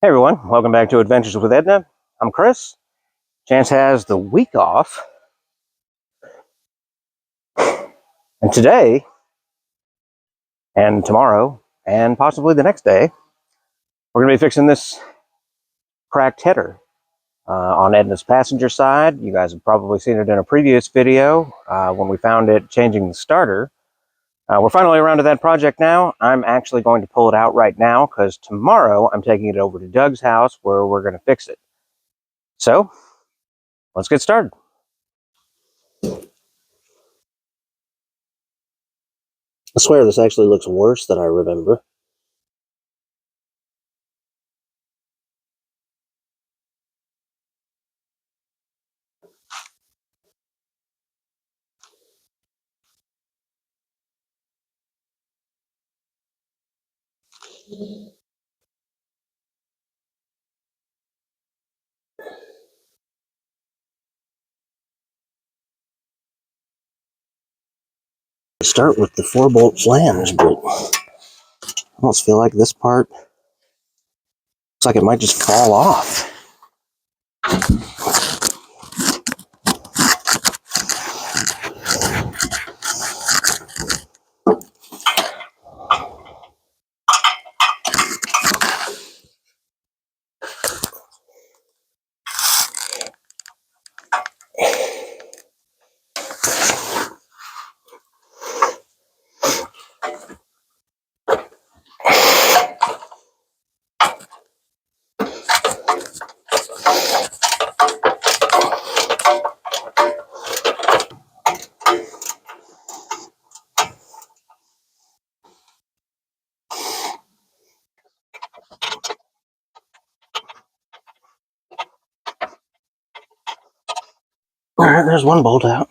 Hey everyone, welcome back to Adventures with Edna. I'm Chris. Chance has the week off. And today, and tomorrow, and possibly the next day, we're going to be fixing this cracked header on Edna's passenger side. You guys have probably seen it in a previous video when we found it changing the starter. We're finally around to that project now. I'm actually going to pull it out right now because tomorrow I'm taking it over to Doug's house where we're going to fix it. So, let's get started. I swear this actually looks worse than I remember. Start with the 4-bolt flange, but I almost feel like this part looks like it might just fall off. All right, there's one bolt out.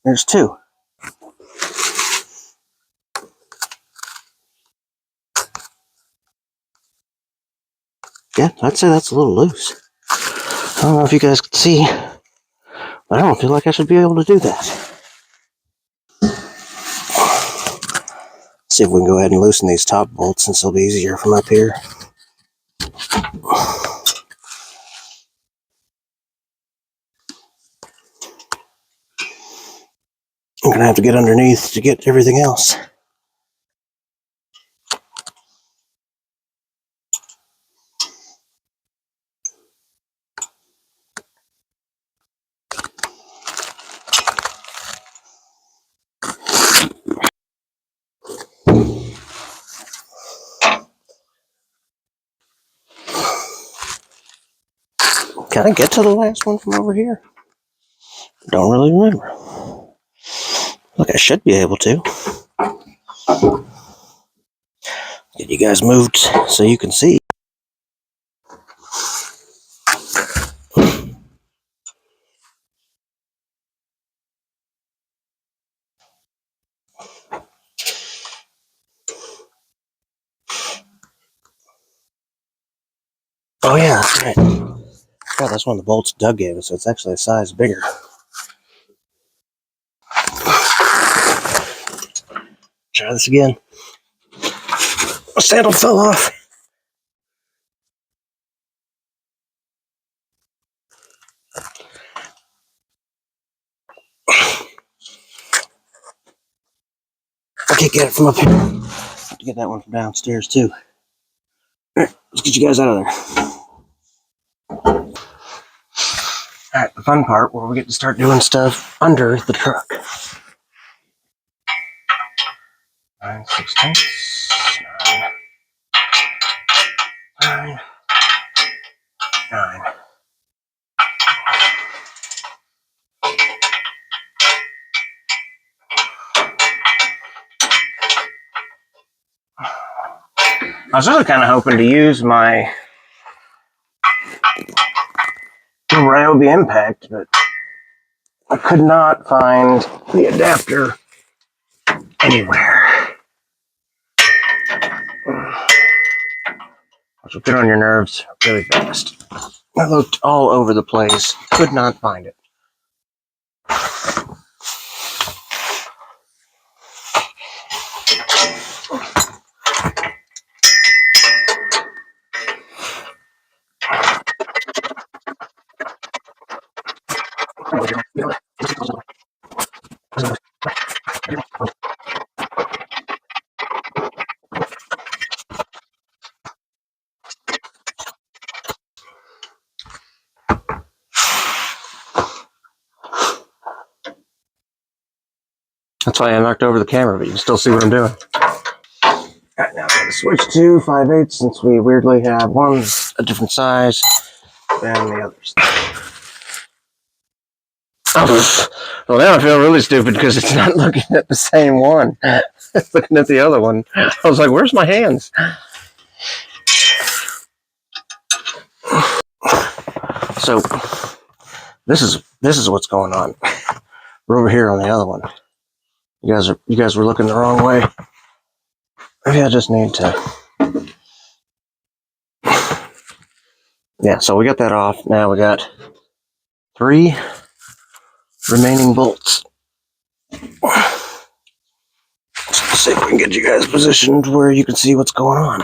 There's two. Yeah, I'd say that's a little loose. I don't know if you guys can see, but I don't feel like I should be able to do that. See if we can go ahead and loosen these top bolts since it'll be easier from up here. I'm gonna have to get underneath to get everything else. Can I get to the last one from over here? Don't really remember. Look, I should be able to. Get you guys moved so you can see. Oh yeah, that's right. God, that's one of the bolts Doug gave us, so it's actually a size bigger. Try this again. My sandal fell off. I can't get it from up here. I have to get that one from downstairs too. Alright, let's get you guys out of there. Alright, the fun part where we get to start doing stuff under the truck. 9/16. 9. I was really kind of hoping to use my Ryobi impact, but I could not find the adapter anywhere. Which will get on your nerves really fast. I looked all over the place, could not find it. That's why I knocked over the camera, but you can still see what I'm doing. Alright, now I'm going to switch to 5/8 since we weirdly have one a different size than the others. Oh, well, now I feel really stupid because it's not looking at the same one. It's looking at the other one. I was like, where's my hands? So, this is what's going on. We're over here on the other one. You guys were looking the wrong way. Maybe I just need to. Yeah, so we got that off. Now we got 3 remaining bolts. Let's see if we can get you guys positioned where you can see what's going on.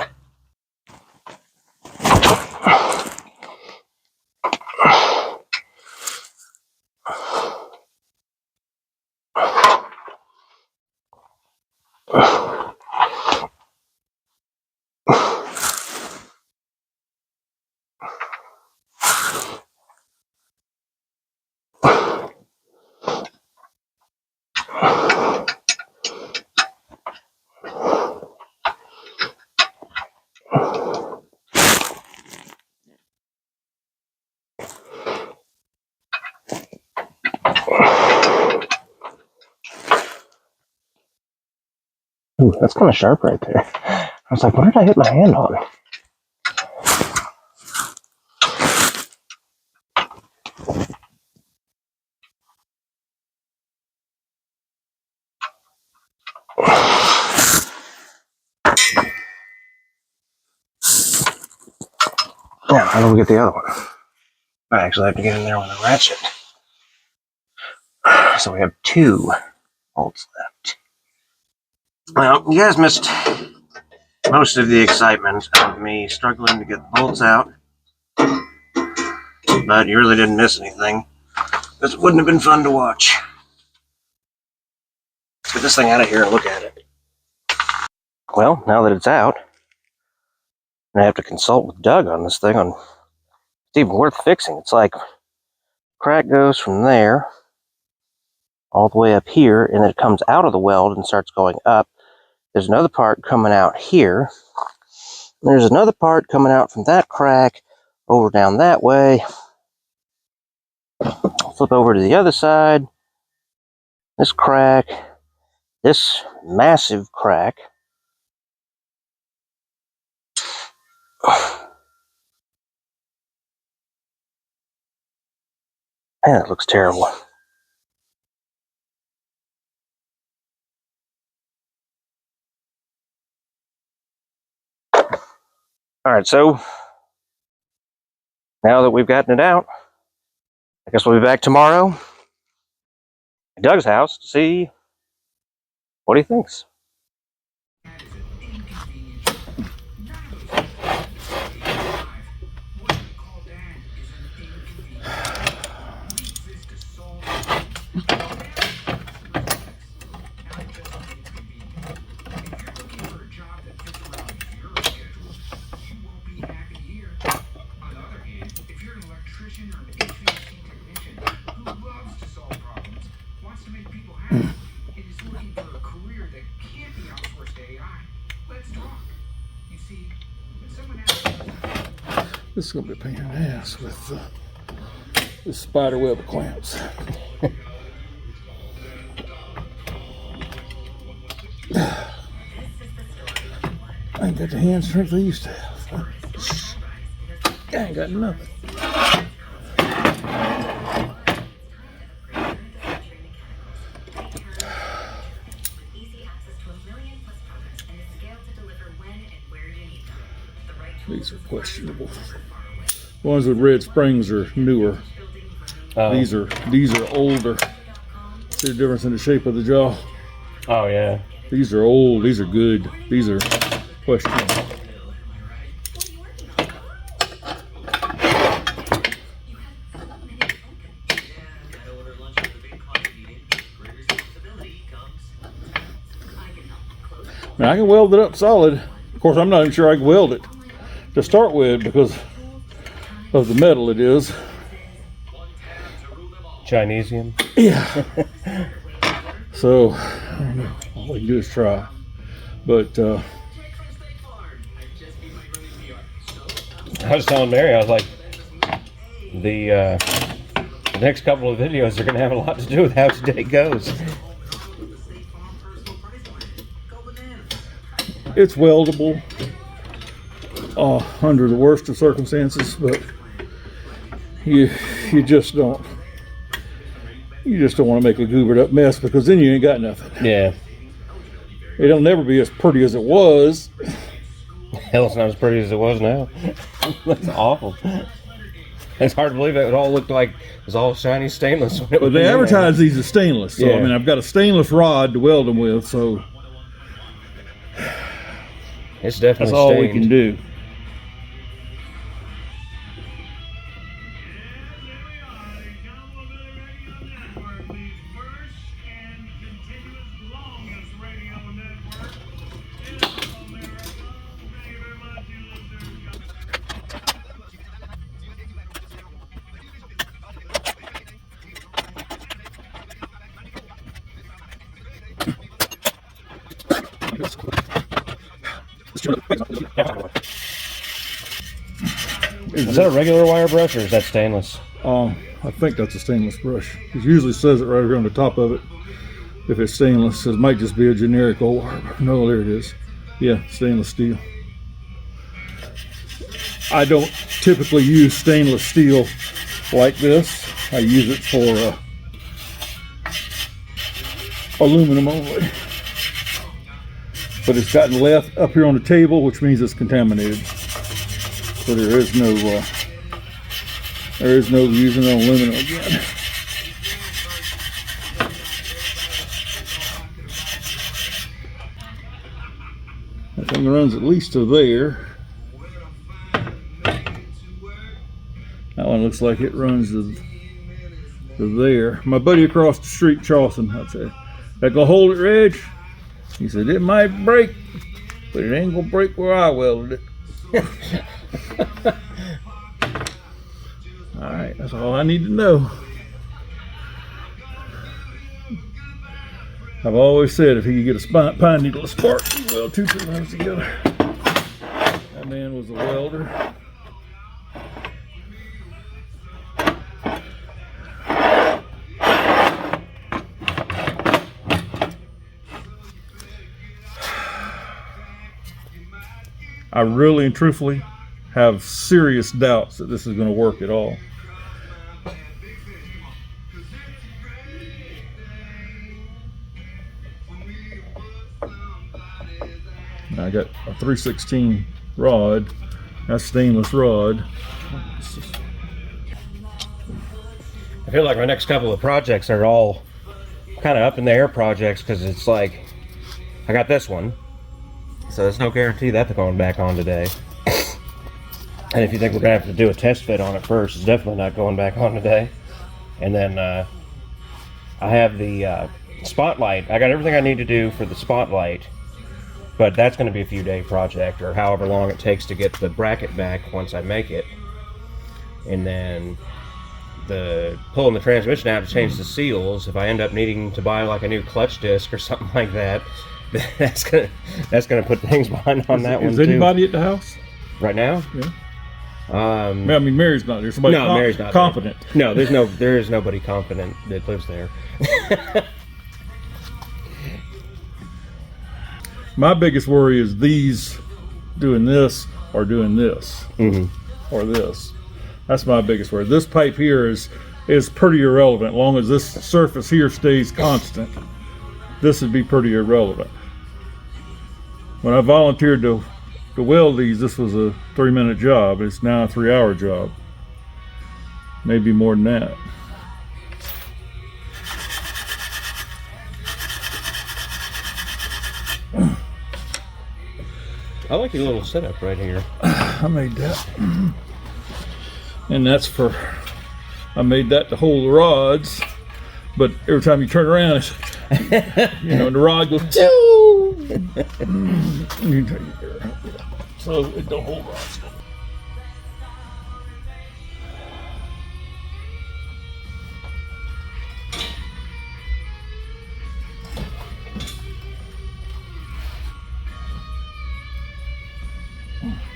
Ooh, that's kind of sharp right there. I was like, what did I hit my hand on? Now, how do we get the other one? I actually have to get in there with a ratchet. So we have 2 bolts left. Well, you guys missed most of the excitement of me struggling to get the bolts out. But you really didn't miss anything. This wouldn't have been fun to watch. Let's get this thing out of here and look at it. Well, now that it's out, I have to consult with Doug on this thing on if it's even worth fixing. It's like crack goes from there all the way up here, and then it comes out of the weld and starts going up. There's another part coming out here. There's another part coming out from that crack over down that way. Flip over to the other side. This crack, this massive crack. Man, that looks terrible. Alright, so now that we've gotten it out, I guess we'll be back tomorrow at Doug's house to see what he thinks. This is going to be a pain in the ass with the spider web clamps. I ain't got the hand strength I used to have. I ain't got nothing. questionable. The ones with red springs are newer. These are older. See the difference in the shape of the jaw? Oh yeah. These are old. These are good. These are questionable. Now I can weld it up solid. Of course, I'm not even sure I can weld it to start with because of the metal it is. Chinesium. Yeah. So, I don't know. All we can do is try. But I was telling Mary, I was like, the next couple of videos are going to have a lot to do with how today goes. it's weldable under the worst of circumstances, but you just don't want to make a goobered up mess, because then you ain't got nothing. Yeah. It'll never be as pretty as it was. Hell, it's not as pretty as it was now. That's awful. It's hard to believe it all looked like it was all shiny stainless. But they advertise these as stainless, so yeah. I mean, I've got a stainless rod to weld them with, so it's definitely that's all stained. we can do. Is that a regular wire brush or is that stainless? I think that's a stainless brush. It usually says it right here on the top of it. If it's stainless, it might just be a generic old wire. No, there it is. Yeah, stainless steel. I don't typically use stainless steel like this. I use it for aluminum only. But it's gotten left up here on the table, which means it's contaminated. So there is no using aluminum again. That thing runs at least to there. That one looks like it runs to there. My buddy across the street, Charleston, I'd say, that gonna hold it, Reg? He said, it might break, but it ain't gonna break where I welded it. All right, that's all I need to know. I've always said if he could get a pine needle to spark, he'd weld two times together. That man was a welder. I really and truthfully have serious doubts that this is going to work at all. I got a 3/16 rod. That's stainless rod. I feel like my next couple of projects are all kind of up in the air projects, because it's like I got this one, so there's no guarantee that they're going back on today. And if you think we're gonna have to do a test fit on it first, it's definitely not going back on today. And then I have the spotlight. I got everything I need to do for the spotlight, but that's going to be a few day project, or however long it takes to get the bracket back once I make it. And then pulling the transmission out to change the seals, if I end up needing to buy like a new clutch disc or something like that, that's gonna put things behind on that one too. Is anybody at the house right now? Yeah. I mean, Mary's not there. Somebody Mary's not confident. There. No, there is nobody confident that lives there. My biggest worry is these doing this or doing this, or this. That's my biggest worry. This pipe here is pretty irrelevant. As long as this surface here stays constant, this would be pretty irrelevant. When I volunteered to to weld these, this was a 3-minute job. It's now a 3-hour job. Maybe more than that. I like your little setup right here. I made that. And that's for, I made that to hold the rods, but every time you turn around, it's, you know, the rod goes, so it don't hold rods.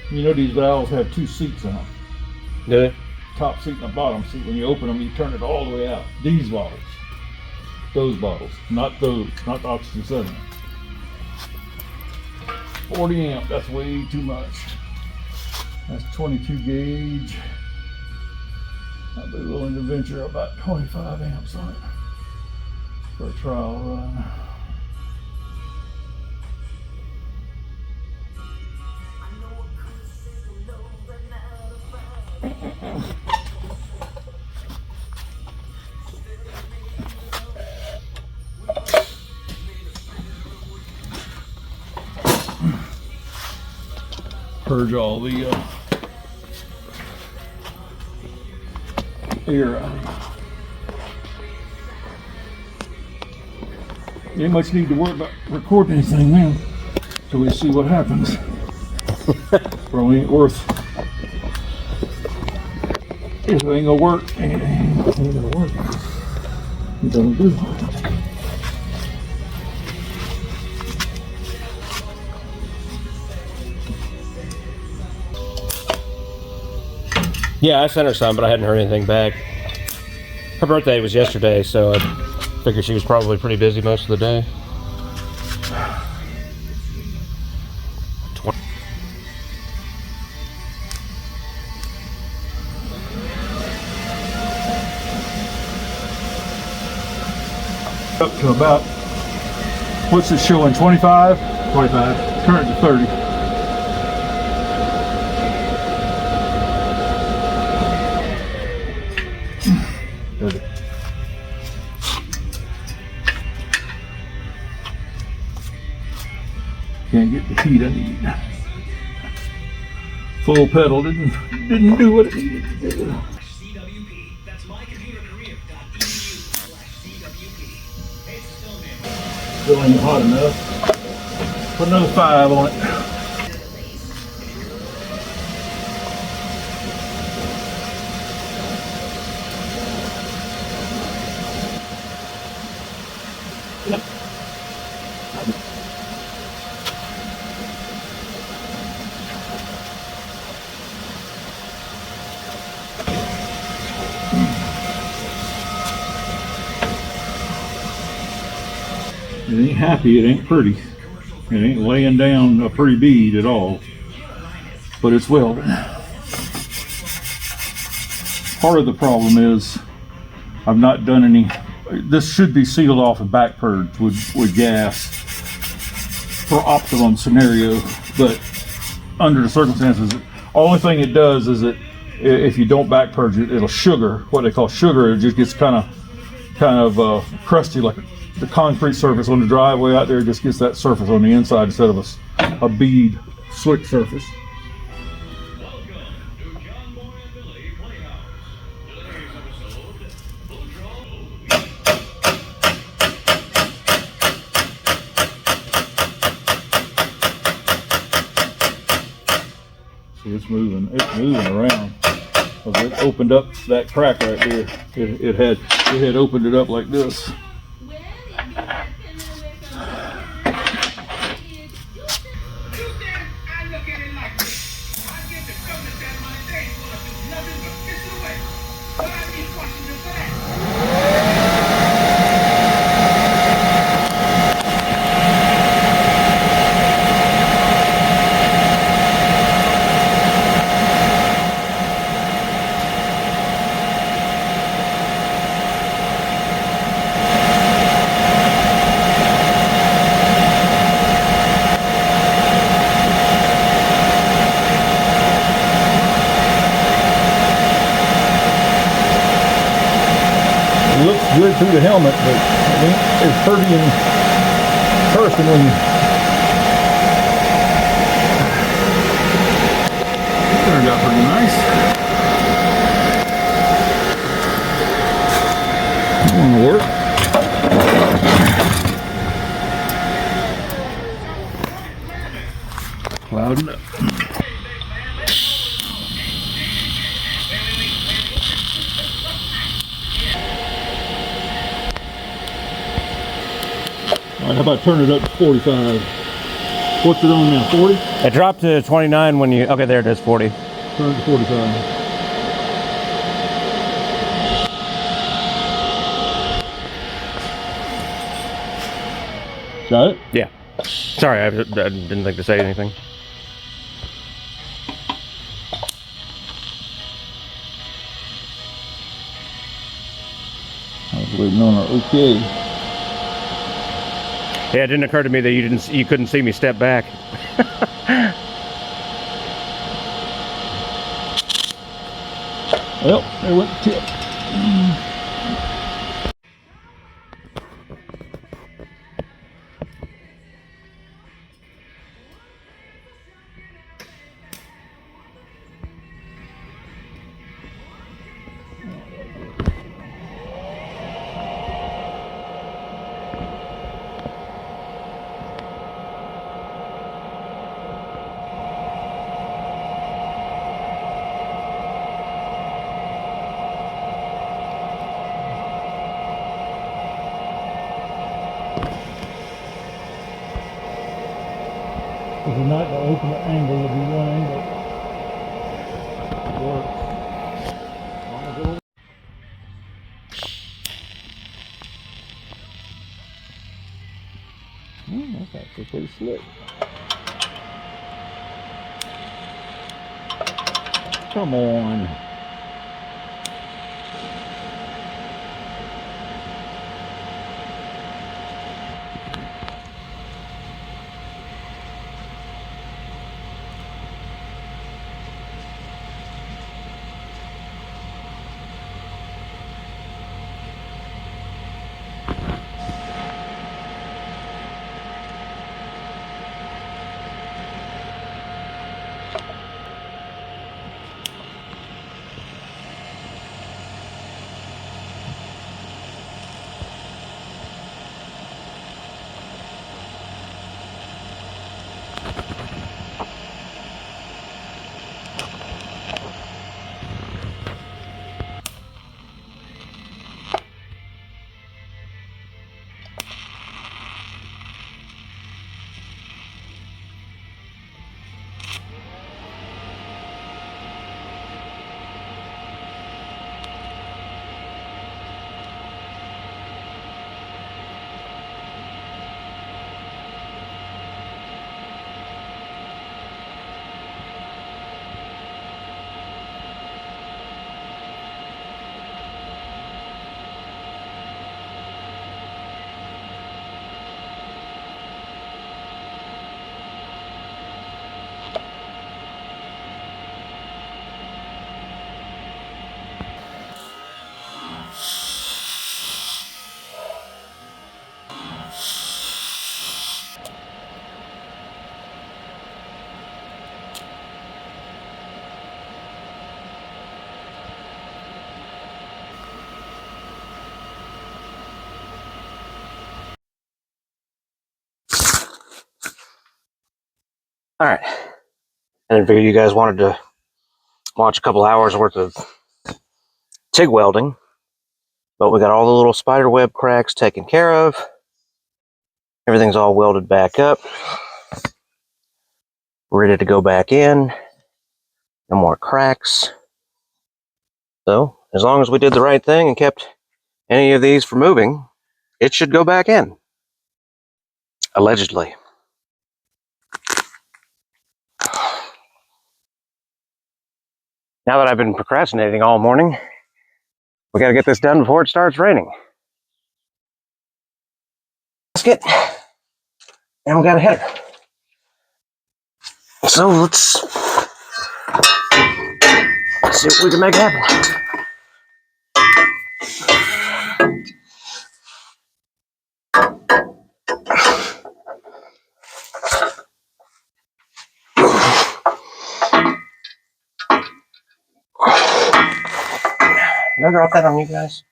You know these valves have 2 seats in them. Do they? Top seat and the bottom seat. When you open them, you turn it all the way out. These bottles. Those bottles. Not those. Not the oxygen sediment. 40 amp. That's way too much. That's 22 gauge. I'd be willing to venture about 25 amps on it for a trial run. Purge all the air out. You ain't much need to worry about recording anything now, so we see what happens. Probably ain't worth. If it ain't gonna work, it ain't gonna work. It doesn't do. Yeah, I sent her some, but I hadn't heard anything back. Her birthday was yesterday, so I figured she was probably pretty busy most of the day. Up to about, what's it showing, 25? 25. Current to 30. Can't get the heat I need. Full pedal didn't do what it needed to do. Still ain't hot enough. Put another 5 on it. It ain't happy, it ain't pretty. It ain't laying down a pretty bead at all. But it's welding. Part of the problem is I've not done any, this should be sealed off and back purged with gas for optimum scenario, but under the circumstances, the only thing it does is that if you don't back purge it, it'll sugar, what they call sugar. It just gets kind of crusty, like the concrete surface on the driveway out there. Just gets that surface on the inside instead of a bead slick surface. See, it's moving around. It opened up that crack right there. It had opened it up like this. good through the helmet, but it ain't as pretty in person when you... It turned out pretty nice. It's gonna work. Clouding up. All right, how about turn it up to 45? What's it on now, 40? It dropped to 29 when you, okay, there it is, 40. Turn it to 45. Got it? Yeah. Sorry, I didn't think to say anything. I was waiting on our okay. Yeah, it didn't occur to me that you couldn't see me step back. Well, there went the tip. If you're not going to open the angle, it'll be one angle. Works. That's actually pretty slick. Come on. All right. I didn't figure you guys wanted to watch a couple hours worth of TIG welding, but we got all the little spider web cracks taken care of. Everything's all welded back up, ready to go back in. No more cracks. So as long as we did the right thing and kept any of these from moving, it should go back in. Allegedly. Now that I've been procrastinating all morning, we got to get this done before it starts raining. Basket, and we got a header. So let's see what we can make happen. Did I drop that on you guys?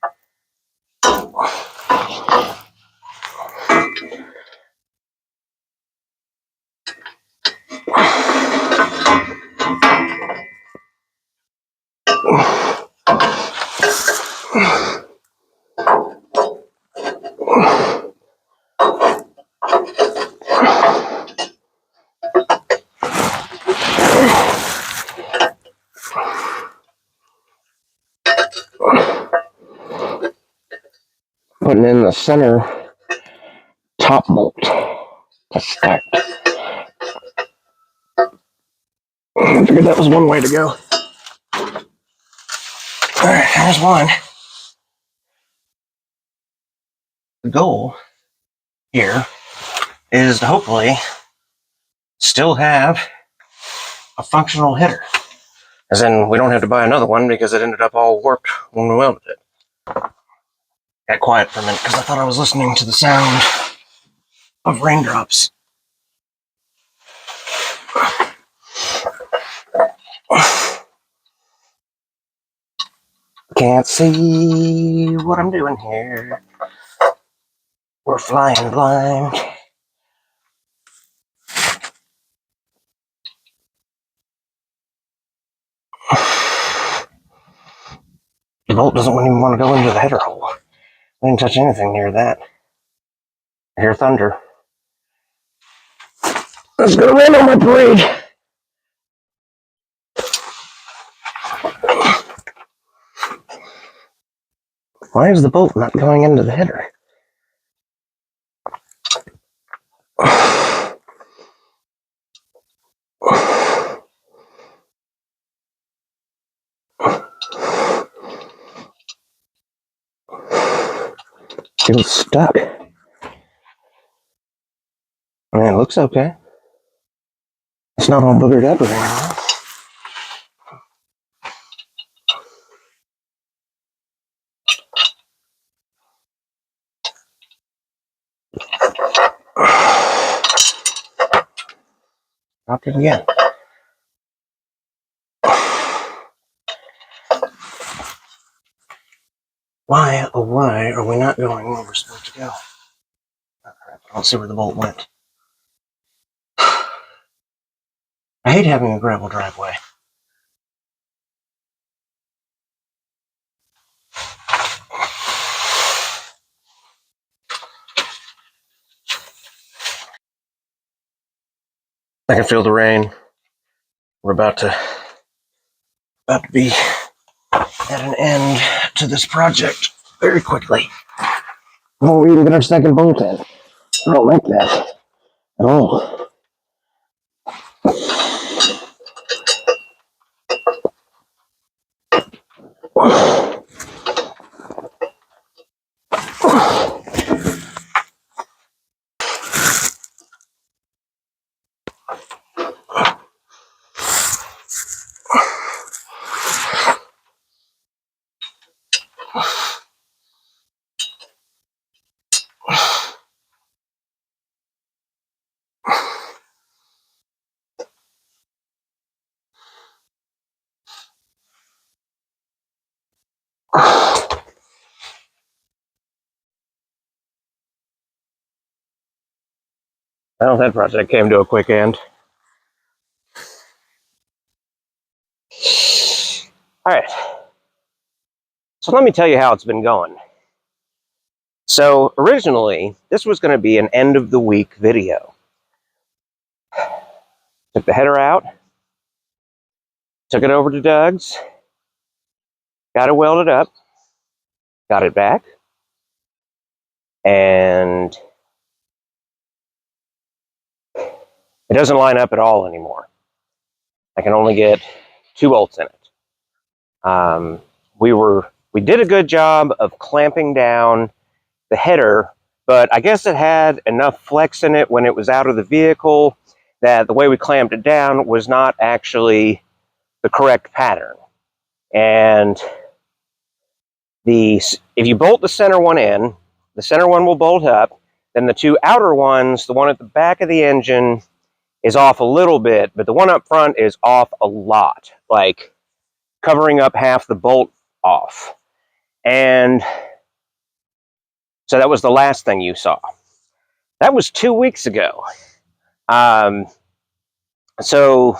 Putting in the center top bolt to start. I figured that was one way to go. Alright, there's one. The goal here is to hopefully still have a functional header. As in, we don't have to buy another one because it ended up all warped when we welded it. Got quiet for a minute because I thought I was listening to the sound of raindrops. Can't see what I'm doing here. We're flying blind. The bolt doesn't even want to go into the header hole. I didn't touch anything near that. I hear thunder. Let's go rain on my parade. Why is the bolt not going into the header? Feels stuck. I mean, it looks okay. It's not all boogered up or anything. Dropped it again. Why, oh why, are we not going where we're supposed to go? Oh crap, I don't see where the bolt went. I hate having a gravel driveway. I can feel the rain. We're about to be at an end to this project very quickly. Before we even get our second bolt in. I don't like that at all. Well, that project came to a quick end. All right. So let me tell you how it's been going. So originally, this was going to be an end of the week video. Took the header out, took it over to Doug's, got it welded up, got it back, and it doesn't line up at all anymore. I can only get 2 bolts in it. We did a good job of clamping down the header, but I guess it had enough flex in it when it was out of the vehicle that the way we clamped it down was not actually the correct pattern. And if you bolt the center one in, the center one will bolt up, then the 2 outer ones, the one at the back of the engine is off a little bit, but the one up front is off a lot, like covering up half the bolt off. And so that was the last thing you saw. That was 2 weeks ago. So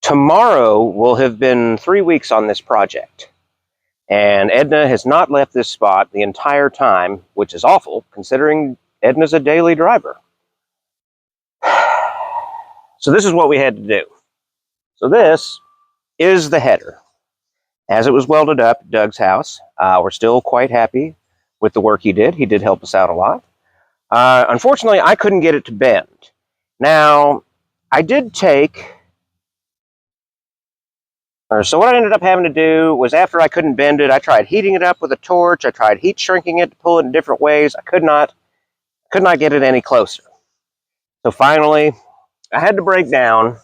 tomorrow will have been 3 weeks on this project. And Edna has not left this spot the entire time, which is awful, considering Edna's a daily driver. So this is what we had to do. So this is the header. As it was welded up at Doug's house, we're still quite happy with the work he did. He did help us out a lot. Unfortunately, I couldn't get it to bend. Now, I did take... So what I ended up having to do was, after I couldn't bend it, I tried heating it up with a torch. I tried heat shrinking it to pull it in different ways. I could not get it any closer. So finally, I had to break down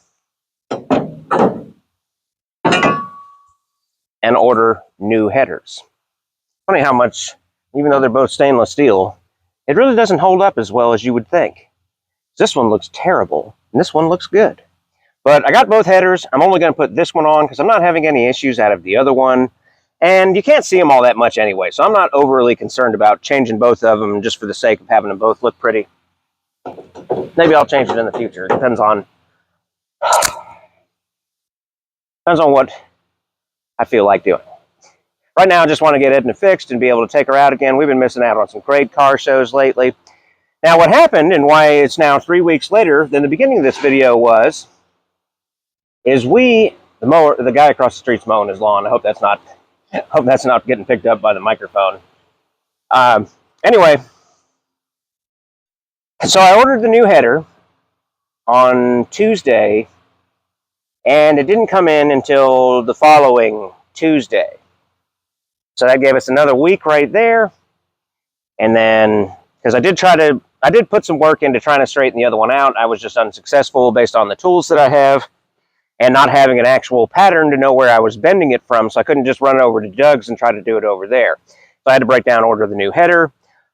and order new headers. Funny how much, even though they're both stainless steel, it really doesn't hold up as well as you would think. This one looks terrible, and this one looks good. But I got both headers. I'm only going to put this one on because I'm not having any issues out of the other one. And you can't see them all that much anyway, so I'm not overly concerned about changing both of them just for the sake of having them both look pretty. Maybe I'll change it in the future. It depends on what I feel like doing. Right now, I just want to get Edna fixed and be able to take her out again. We've been missing out on some great car shows lately. Now, what happened, and why it's now 3 weeks later than the beginning of this video is the guy across the street's mowing his lawn. I hope that's not getting picked up by the microphone. Anyway, so I ordered the new header on Tuesday, and it didn't come in until the following Tuesday. So that gave us another week right there. And then, because I did put some work into trying to straighten the other one out. I was just unsuccessful based on the tools that I have and not having an actual pattern to know where I was bending it from. So I couldn't just run over to Doug's and try to do it over there. So I had to break down and order the new header.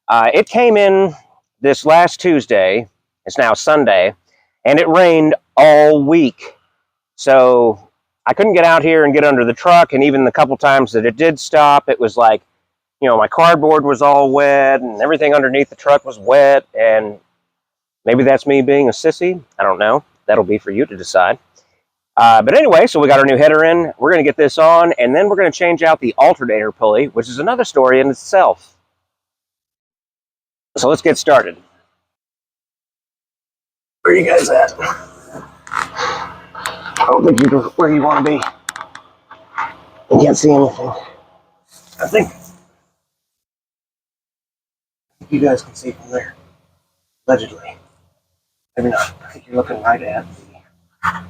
It came in this last Tuesday. It's now Sunday, and it rained all week. So I couldn't get out here and get under the truck. And even the couple times that it did stop, it was like, my cardboard was all wet and everything underneath the truck was wet. And maybe that's me being a sissy. I don't know. That'll be for you to decide. But anyway, so we got our new header in. We're going to get this on, and then we're going to change out the alternator pulley, which is another story in itself. So let's get started. Where are you guys at? I don't think you're where you want to be. You can't see anything. I think you guys can see from there. Allegedly. Maybe not. I think you're looking right at the... I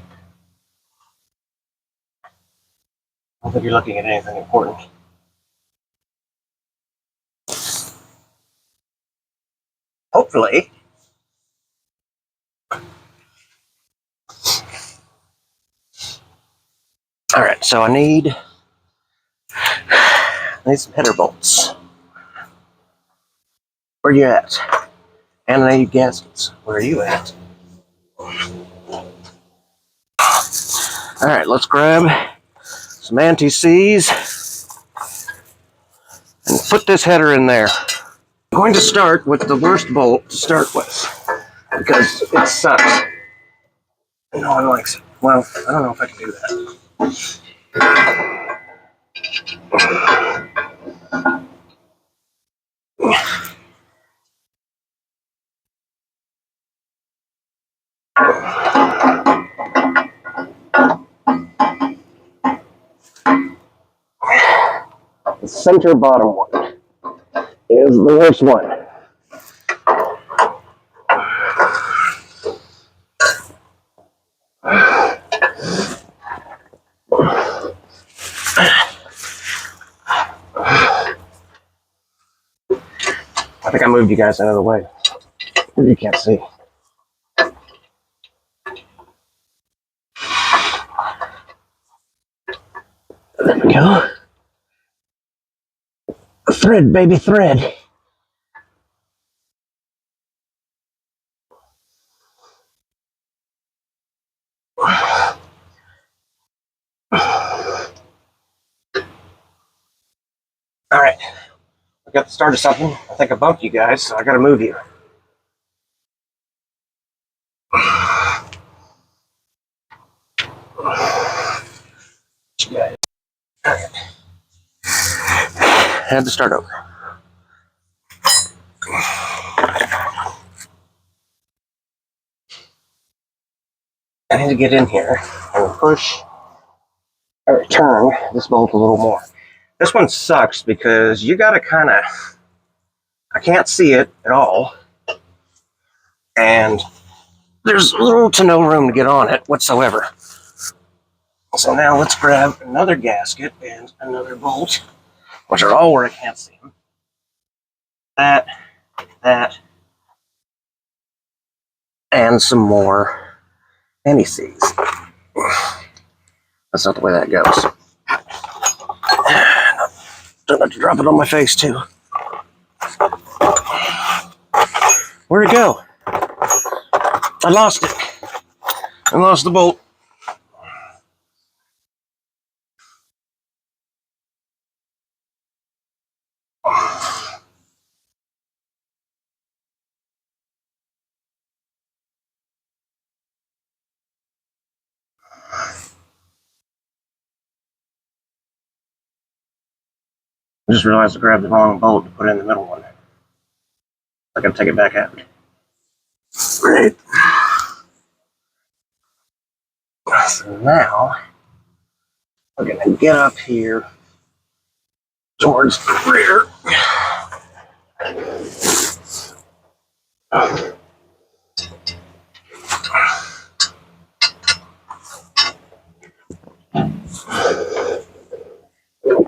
don't think you're looking at anything important. Hopefully. Alright, so I need some header bolts. Where are you at? And I need gaskets. Where are you at? Alright, let's grab some anti-seize and put this header in there. I'm going to start with the worst bolt to start with, because it sucks. No one likes it. Well, I don't know if I can do that. The center bottom one is the worst one. I think I moved you guys out of the way. You can't see. There we go. Thread, baby, thread. All right, I got the start of something. I think I bumped you guys, so I got to move you. All right. Had to start over. I need to get in here and push or turn this bolt a little more. This one sucks because you got to kind of, I can't see it at all. And there's little to no room to get on it whatsoever. So now let's grab another gasket and another bolt, which are all where I can't see them. That, and some more NECs. That's not the way that goes. Don't have to drop it on my face too. Where'd it go? I lost it. I lost the bolt. I just realized I grabbed the wrong bolt to put in the middle one. I gotta take it back out. Great. So now we're gonna get up here towards the rear.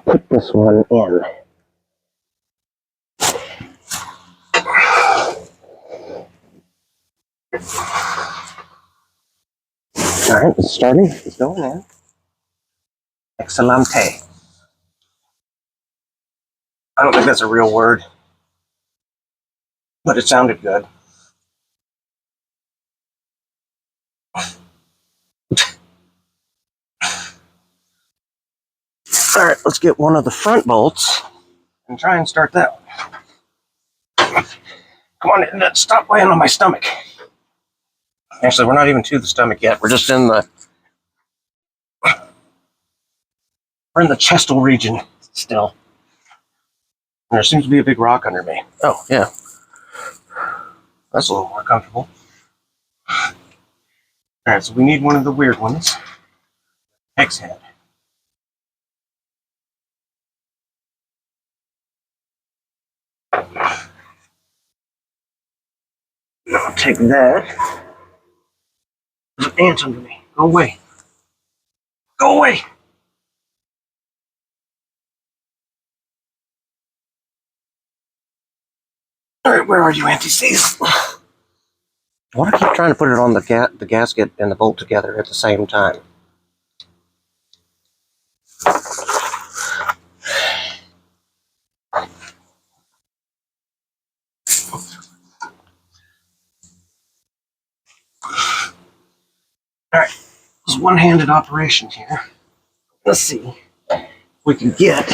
Put this one in. All right, it's starting. It's going in. Excelente. I don't think that's a real word, but it sounded good. All right, let's get one of the front bolts and try and start that one. Come on, stop laying on my stomach. Actually, we're not even to the stomach yet. We're just in the chestal region still. There seems to be a big rock under me. Oh, yeah. That's a little more comfortable. All right, so we need one of the weird ones. X head. I'll take that. There's an ant under me. Go away. Go away. All right, where are you, anti-seize? Why do I keep trying to put it on the gasket and the bolt together at the same time? All right, it's a one-handed operation here. Let's see if we can get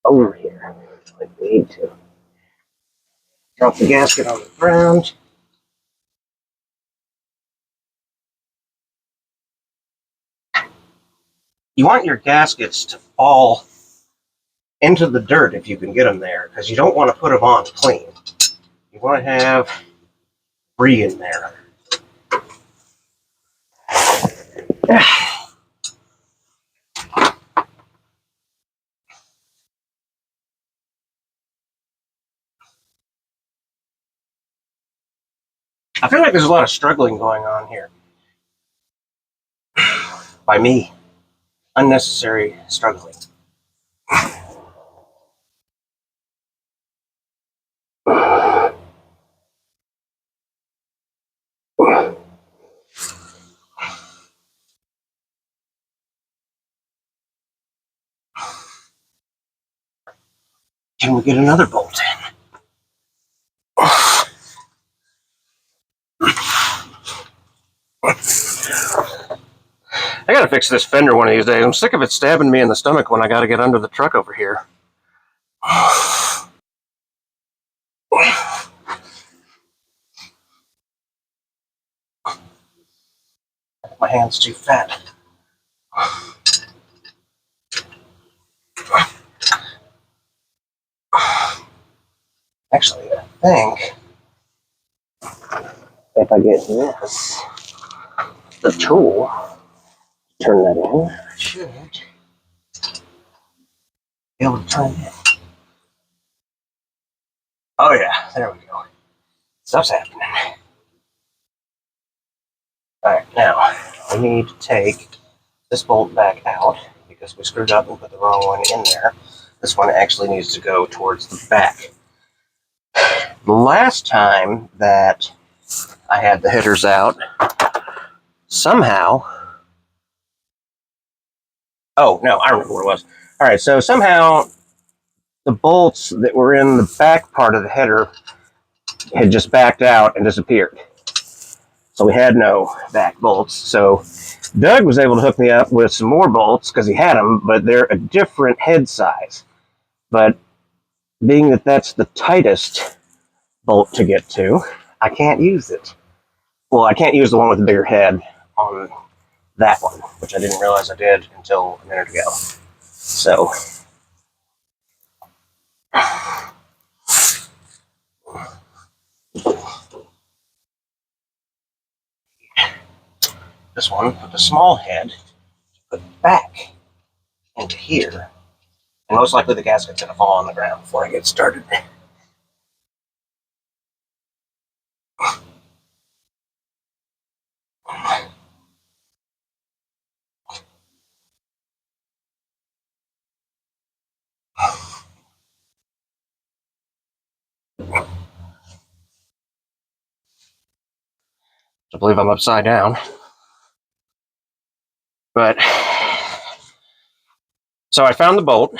over here like we need to. Drop the gasket on the ground. You want your gaskets to fall into the dirt if you can get them there, because you don't want to put them on clean. You want to have debris in there. I feel like there's a lot of struggling going on here. By me. Unnecessary struggling. Can we get another bolt in? I got a fix this fender one of these days. I'm sick of it stabbing me in the stomach when I got to get under the truck over here. My hand's too fat. Actually, I think if I get this, the tool, turn that in, I should be able to turn it. Oh yeah, there we go. Stuff's happening. Alright, now we need to take this bolt back out because we screwed up and put the wrong one in there. This one actually needs to go towards the back. The last time that I had the headers out, somehow, oh no, I remember what it was. Alright, so somehow the bolts that were in the back part of the header had just backed out and disappeared. So we had no back bolts. So Doug was able to hook me up with some more bolts because he had them, but they're a different head size. But being that that's the tightest bolt to get to, I can't use it. Well, I can't use the one with the bigger head on that one, which I didn't realize I did until a minute ago. So this one with the small head, put back into here. And most likely the gasket's going to fall on the ground before I get started. I believe I'm upside down. But, so I found the bolt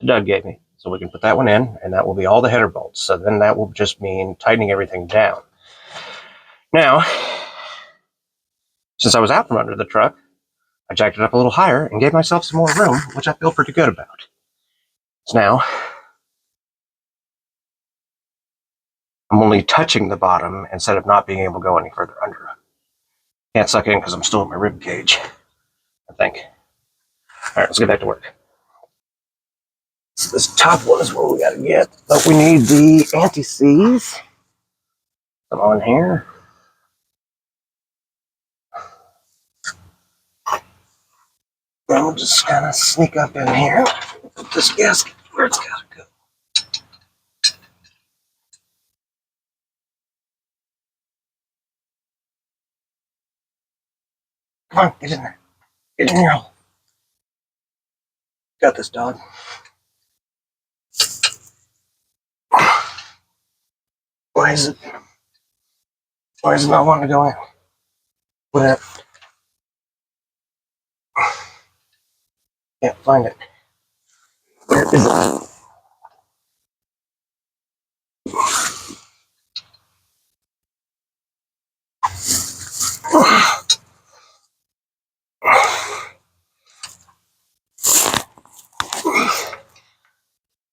Doug gave me. So we can put that one in, and that will be all the header bolts. So then that will just mean tightening everything down. Now, since I was out from under the truck, I jacked it up a little higher and gave myself some more room, which I feel pretty good about. So now, I'm only touching the bottom instead of not being able to go any further under. Can't suck in because I'm still in my rib cage, I think. All right, let's get back to work. So this top one is where we got to get, but we need the anti-seize. Come on here. And we'll just kind of sneak up in here. Put this gasket where it's got to go. Come on, get in there. Get in here. Got this, dog. Why is it not wanting to go in? What? Can't find it. Where is it?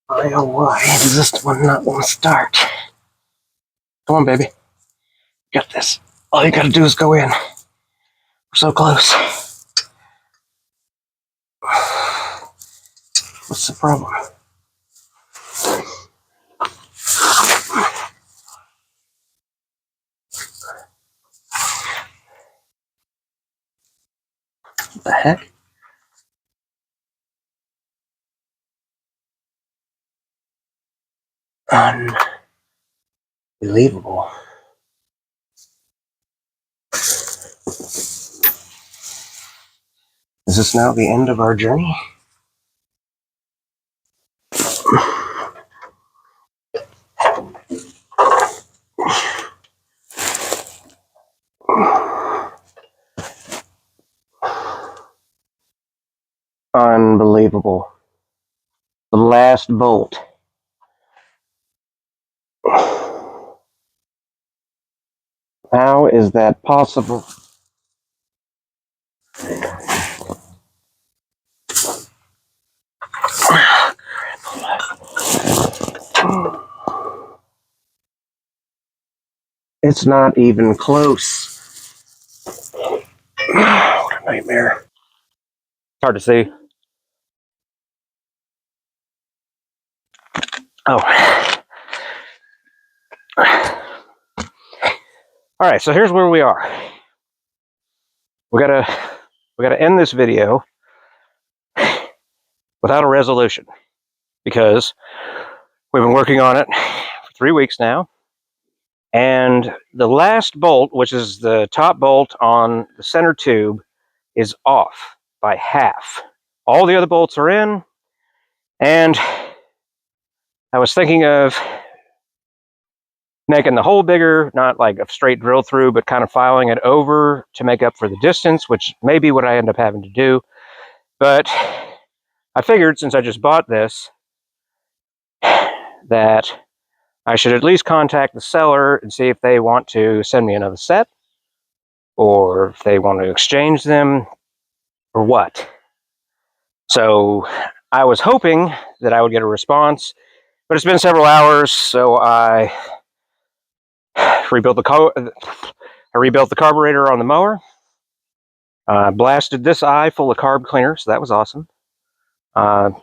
I know why does this one not want to start? Come on, baby. Got this. All you gotta do is go in. We're so close. What's the problem? What the heck? Unbelievable. Is this now the end of our journey? Unbelievable. The last bolt. How is that possible? It's not even close. What a nightmare. It's hard to see. Oh. All right, so here's where we are. We gotta end this video without a resolution because we've been working on it for 3 weeks now. And the last bolt, which is the top bolt on the center tube, is off by half. All the other bolts are in, and I was thinking of making the hole bigger, not like a straight drill through, but kind of filing it over to make up for the distance, which may be what I end up having to do. But I figured since I just bought this, that I should at least contact the seller and see if they want to send me another set, or if they want to exchange them, or what. So I was hoping that I would get a response, but it's been several hours, so I rebuilt the carburetor on the mower. Blasted this eye full of carb cleaner, so that was awesome. Had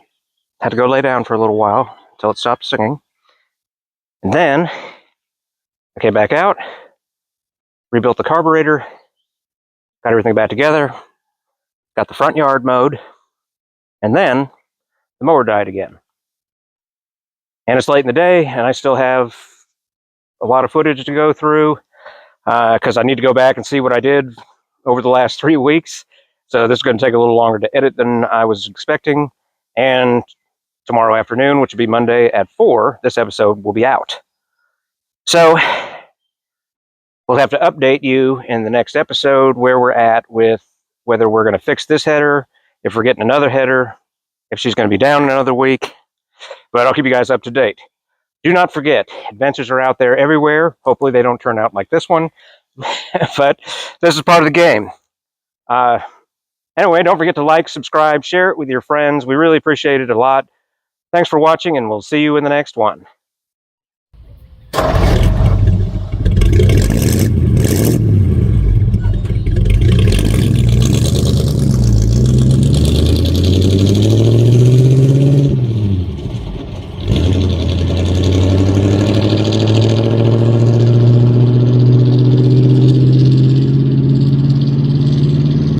to go lay down for a little while until it stopped singing. And then I came back out, rebuilt the carburetor, got everything back together, got the front yard mowed, and then the mower died again. And it's late in the day, and I still have a lot of footage to go through because I need to go back and see what I did over the last 3 weeks. So this is going to take a little longer to edit than I was expecting. And tomorrow afternoon, which will be Monday at 4, this episode will be out. So we'll have to update you in the next episode where we're at with whether we're going to fix this header, if we're getting another header, if she's going to be down another week. But I'll keep you guys up to date. Do not forget, adventures are out there everywhere. Hopefully they don't turn out like this one. But this is part of the game. Anyway, don't forget to like, subscribe, share it with your friends. We really appreciate it a lot. Thanks for watching, and we'll see you in the next one.